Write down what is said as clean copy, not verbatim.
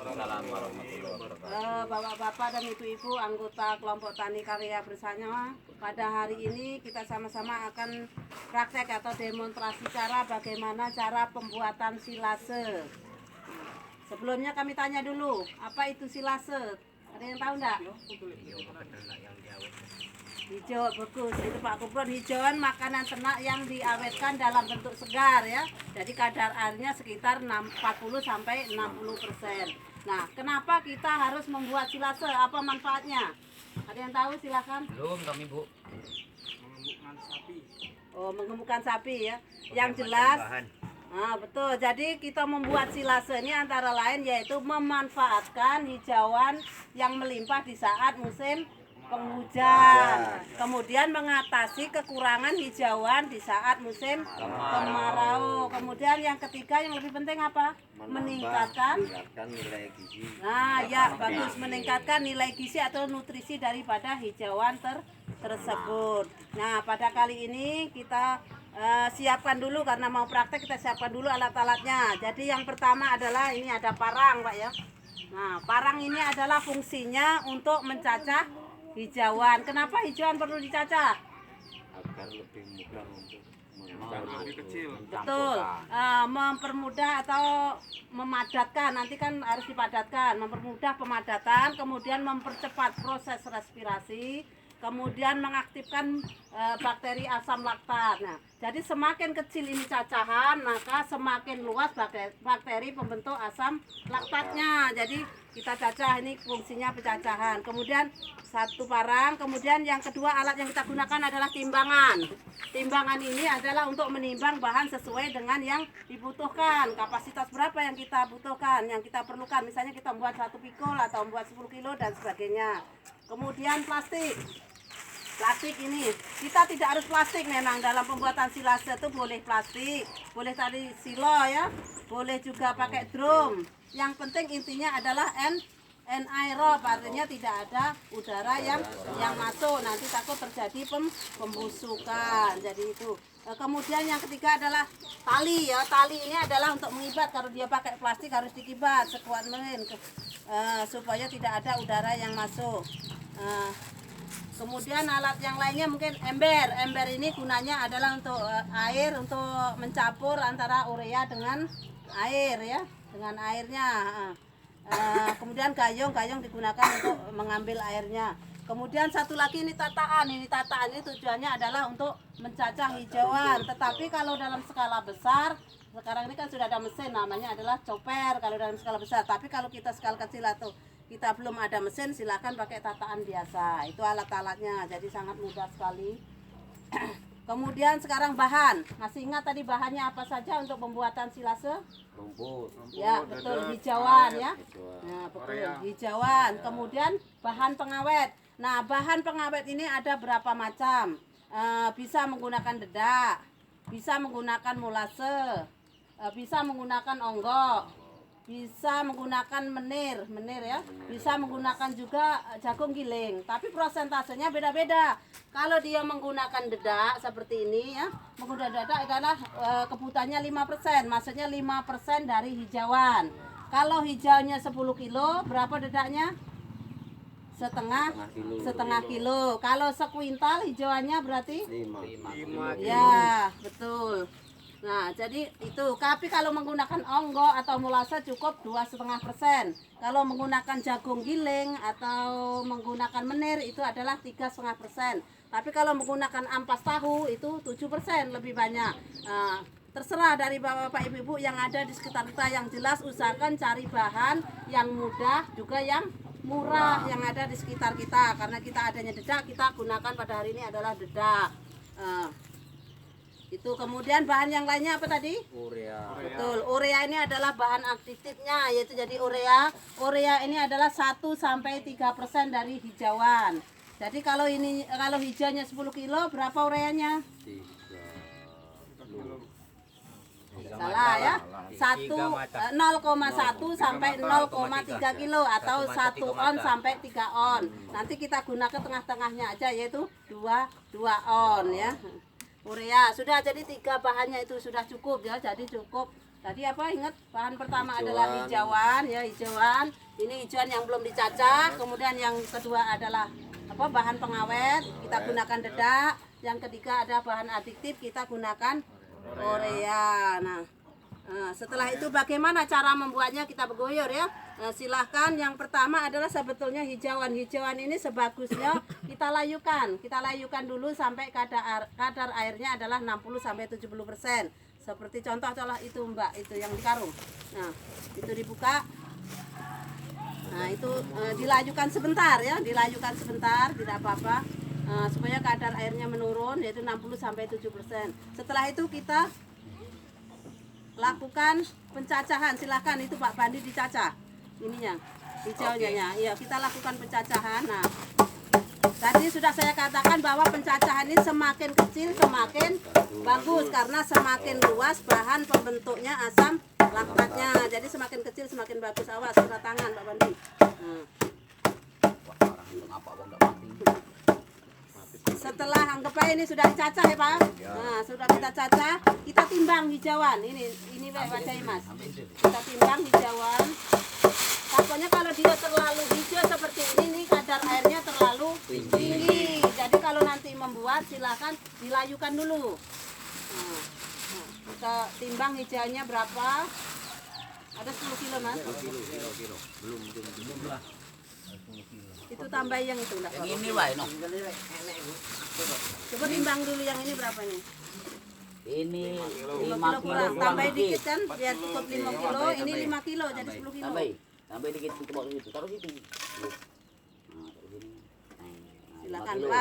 Waalaikumsalam warahmatullahi wabarakatuh. Bapak-bapak dan ibu-ibu anggota kelompok tani karya bersama, pada hari ini kita sama-sama akan praktek atau demonstrasi cara bagaimana cara pembuatan silase. Sebelumnya kami tanya dulu, apa itu silase? Ada yang tahu enggak? Hijau, bagus. Itu Pak Kupron, hijauan makanan ternak yang diawetkan dalam bentuk segar ya. Jadi kadar airnya sekitar 40 sampai 60%. Nah, kenapa kita harus membuat silase? Apa manfaatnya? Ada yang tahu? Silakan. Belum kami Bu. Mengemukkan sapi. Oh, mengemukkan sapi ya. Yang jelas. Nah, betul. Jadi kita membuat silase ini antara lain yaitu memanfaatkan hijauan yang melimpah di saat musim penghujan, kemudian mengatasi kekurangan hijauan di saat musim kemarau. Kemudian yang ketiga yang lebih penting apa? Meningkatkan nilai gizi. Nah, ya bagus, meningkatkan nilai gizi atau nutrisi daripada hijauan tersebut. Nah, pada kali ini kita siapkan dulu karena mau praktek, kita siapkan dulu alat-alatnya. Jadi yang pertama adalah ini ada parang, Pak ya. Nah, parang ini adalah fungsinya untuk mencacah hijauan. Kenapa hijauan perlu dicacah? Agar lebih mudah untuk Lebih kecil. Betul, mempermudah atau memadatkan. Nanti kan harus dipadatkan, mempermudah pemadatan, kemudian mempercepat proses respirasi, kemudian mengaktifkan bakteri asam laktat. Nah, jadi semakin kecil ini cacahan, maka semakin luas bakteri pembentuk asam laktatnya. Jadi kita cacah, ini fungsinya pencacahan. Kemudian satu parang, kemudian yang kedua alat yang kita gunakan adalah timbangan. Timbangan ini adalah untuk menimbang bahan sesuai dengan yang dibutuhkan. Kapasitas berapa yang kita butuhkan, yang kita perlukan. Misalnya kita membuat 1 pikul atau membuat 10 kilo dan sebagainya. Kemudian plastik. Plastik ini, kita tidak harus plastik memang dalam pembuatan silase itu boleh plastik, boleh tadi silo ya, boleh juga pakai drum. Yang penting intinya adalah anaerob, artinya tidak ada udara yang masuk, nanti takut terjadi pembusukan. Jadi itu. Kemudian yang ketiga adalah tali ya, tali ini adalah untuk mengibat. Kalau dia pakai plastik harus dikibat sekuat mungkin supaya tidak ada udara yang masuk. Kemudian alat yang lainnya mungkin ember. Ember ini gunanya adalah untuk air, untuk mencampur antara urea dengan air ya, dengan airnya. Kemudian gayung digunakan untuk mengambil airnya. Kemudian satu lagi ini tataan. Ini tataan ini tujuannya adalah untuk mencacah hijauan. Tetapi kalau dalam skala besar, sekarang ini kan sudah ada mesin namanya adalah chopper kalau dalam skala besar. Tapi kalau kita skala kecil atau kita belum ada mesin, silakan pakai tataan biasa. Itu alat-alatnya, jadi sangat mudah sekali. Kemudian sekarang bahan. Masih ingat tadi bahannya apa saja untuk pembuatan silase? rumput. Ya, betul, hijauan ya. Hijauan. Nah, betul, hijauan. Kemudian bahan pengawet. Nah, bahan pengawet ini ada berapa macam? Bisa menggunakan dedak, bisa menggunakan molase, bisa menggunakan onggok, bisa menggunakan menir ya, bisa menggunakan juga jagung giling, tapi prosentasenya beda-beda. Kalau dia menggunakan dedak seperti ini ya, menggunakan dedak adalah kebutuhannya 5%, maksudnya 5% dari hijauan. Kalau hijaunya 10 kilo, berapa dedaknya? Setengah kilo. Kalau sekuintal hijauannya berarti 5 ya, betul. Nah, jadi itu. Tapi kalau menggunakan onggok atau molase cukup 2,5%. Kalau menggunakan jagung giling atau menggunakan menir itu adalah 3,5%. Tapi kalau menggunakan ampas tahu itu 7%, lebih banyak. Terserah dari bapak-bapak ibu-ibu yang ada di sekitar kita. Yang jelas usahakan cari bahan yang mudah juga yang murah yang ada di sekitar kita. Karena kita adanya dedak, kita gunakan pada hari ini adalah dedak. Itu. Kemudian bahan yang lainnya apa tadi? urea. Betul, urea ini adalah bahan aktifnya, yaitu jadi urea ini adalah 1-3% dari hijauan. Jadi kalau hijaunya 10 kilo, berapa ureanya? 3 Salah ya, 0,1 sampai 0,3 kilo atau 1 on sampai 3 on. Nanti kita gunakan tengah-tengahnya aja, yaitu 2 on ya. Urea sudah, jadi 3 bahannya itu sudah cukup ya, jadi cukup Tadi apa ingat bahan pertama adalah hijauan ya, hijauan. Ini hijauan yang belum dicacah. Kemudian yang kedua adalah apa bahan pengawet, kita gunakan dedak. Yang ketiga ada bahan adiktif, kita gunakan urea. Nah, setelah itu bagaimana cara membuatnya, kita bergoyor ya. Silahkan. Yang pertama adalah sebetulnya hijauan. Hijauan ini sebagusnya kita layukan dulu sampai kadar airnya adalah 60-70%. Seperti contoh itu Mbak, itu yang di karung. Nah, itu dibuka. Nah, itu dilayukan sebentar ya, dilayukan sebentar, tidak apa-apa. Supaya kadar airnya menurun, yaitu 60-70%. Setelah itu kita lakukan pencacahan. Silahkan itu Pak Bandi dicacah. Ininya, hijaunya ya. Iya, kita lakukan pencacahan. Nah, tadi sudah saya katakan bahwa pencacahan ini semakin kecil semakin bagus, karena semakin luas bahan pembentuknya asam laktatnya. Jadi semakin kecil semakin bagus. Awas kena tangan Pak Bandi. Setelah anggap aja ini sudah dicacah ya Pak. Nah, sudah kita cacah, kita timbang hijauan. Ini wajahnya Mas. Kita timbang hijauan. Pokoknya kalau dia terlalu hijau seperti ini, kadar airnya terlalu tinggi. Jadi kalau nanti membuat silakan dilayukan dulu. Nah, kita timbang hijaunya berapa? Ada 10 kilo Mas? Kilo. Belum lah. Itu tambah yang itu enggak? Yang ini wae no. Coba timbang dulu yang ini berapa nih? Ini 5 5 kilo kilo kurang. kurang Tambah dikit dikit. kan? Biar cukup 5 kilo. Ini 5 kilo jadi 10 kilo. Tambah dikit ke bawah situ. Taruh situ. Nah, taruh sini. Nah, 5 Silakan kilo. Pak.